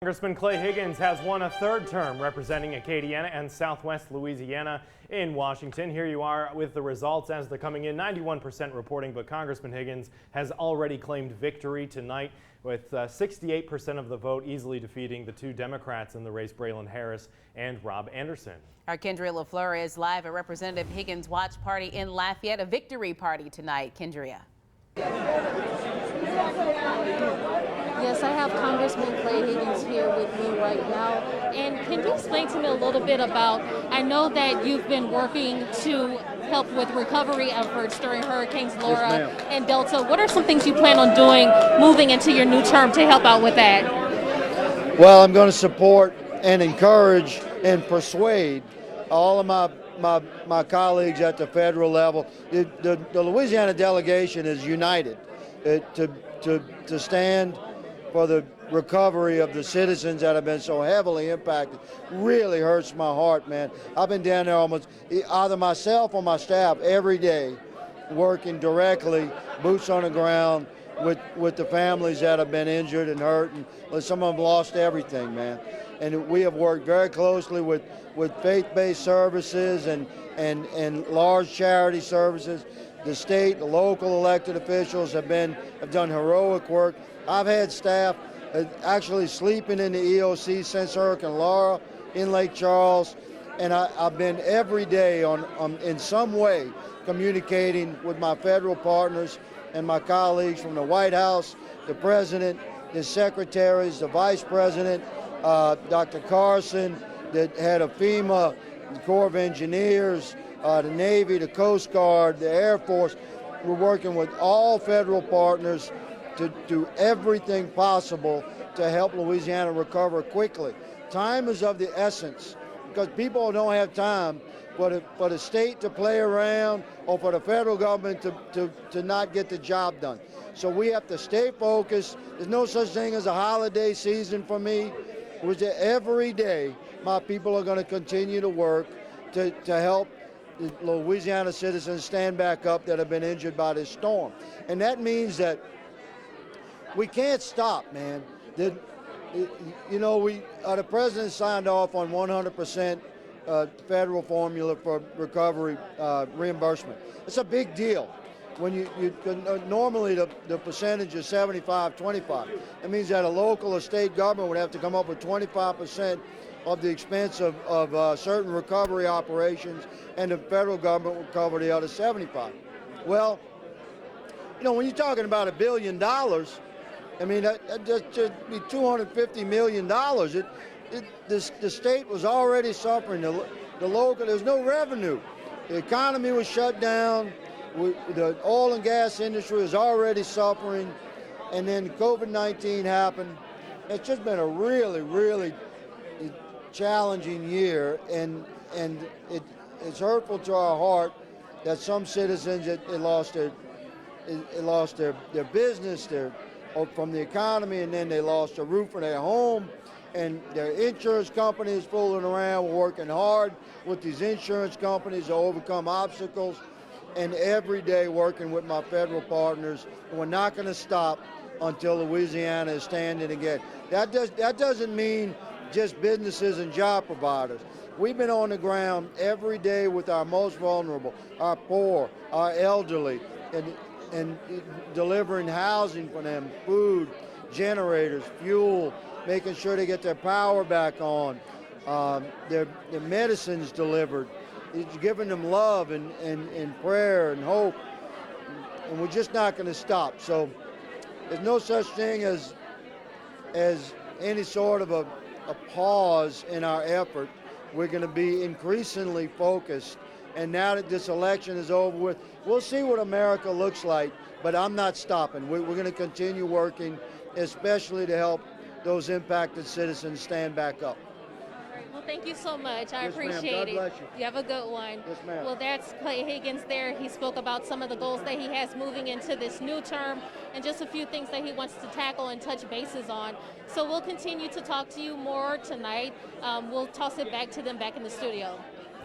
Congressman Clay Higgins has won a third term representing Acadiana and Southwest Louisiana in Washington. Here you are with the results as they're coming in. 91% reporting, but Congressman Higgins has already claimed victory tonight with 68% of the vote, easily defeating the two Democrats in the race, Braylon Harris and Rob Anderson. Our Kendria LaFleur is live at Representative Higgins' watch party in Lafayette, a victory party tonight. Kendria. Yes, I have Congressman Clay Higgins here with me right now. And can you explain to me a little bit about, I know that you've been working to help with recovery efforts during Hurricanes Laura and Delta. What are some things you plan on doing moving into your new term to help out with that? Well, I'm going to support and encourage and persuade all of my colleagues at the federal level. The Louisiana delegation is united to stand for the recovery of the citizens that have been so heavily impacted. Really hurts my heart, man. I've been down there almost, either myself or my staff, every day, working directly, boots on the ground, with the families that have been injured and hurt, and some of them lost everything, man. And we have worked very closely with faith-based services and large charity services. The state, the local elected officials have done heroic work. I've had staff actually sleeping in the EOC since Hurricane Laura in Lake Charles, and I've been every day in some way communicating with my federal partners and my colleagues from the White House, the President, the secretaries, the Vice President, Dr. Carson, the head of FEMA, the Corps of Engineers, the Navy, the Coast Guard, the Air Force. We're working with all federal partners to do everything possible to help Louisiana recover quickly. Time is of the essence because people don't have time for the state to play around or for the federal government to not get the job done. So we have to stay focused. There's no such thing as a holiday season for me. Every day my people are going to continue to work to help the Louisiana citizens stand back up that have been injured by this storm. And that means that we can't stop, man. The president signed off on 100% federal formula for recovery reimbursement. It's a big deal. When normally the percentage is 75-25. It means that a local or state government would have to come up with 25% of the expense of certain recovery operations, and the federal government would cover the other 75. Well, when you're talking about $1 billion, I mean, that just be $250 million. The state was already suffering. The local, there's no revenue. The economy was shut down. The oil and gas industry is already suffering. And then COVID-19 happened. It's just been a really, really challenging year. And it's hurtful to our heart that some citizens lost their business, from the economy, and then they lost the roof of their home, and their insurance company is fooling around. We're working hard with these insurance companies to overcome obstacles, and every day working with my federal partners. And we're not going to stop until Louisiana is standing again. That doesn't mean just businesses and job providers. We've been on the ground every day with our most vulnerable, our poor, our elderly, and delivering housing for them, food, generators, fuel, making sure they get their power back on, their medicines delivered. It's giving them love and prayer and hope, and we're just not going to stop. So there's no such thing as any sort of a pause in our effort. We're going to be increasingly focused. And now that this election is over with, we'll see what America looks like, but I'm not stopping. We're going to continue working, especially to help those impacted citizens stand back up. Well, thank you so much. I Yes, appreciate God it. bless you. You have a good one. Yes, ma'am. Well, that's Clay Higgins there. He spoke about some of the goals that he has moving into this new term and just a few things that he wants to tackle and touch bases on. So we'll continue to talk to you more tonight. We'll toss it back to them back in the studio.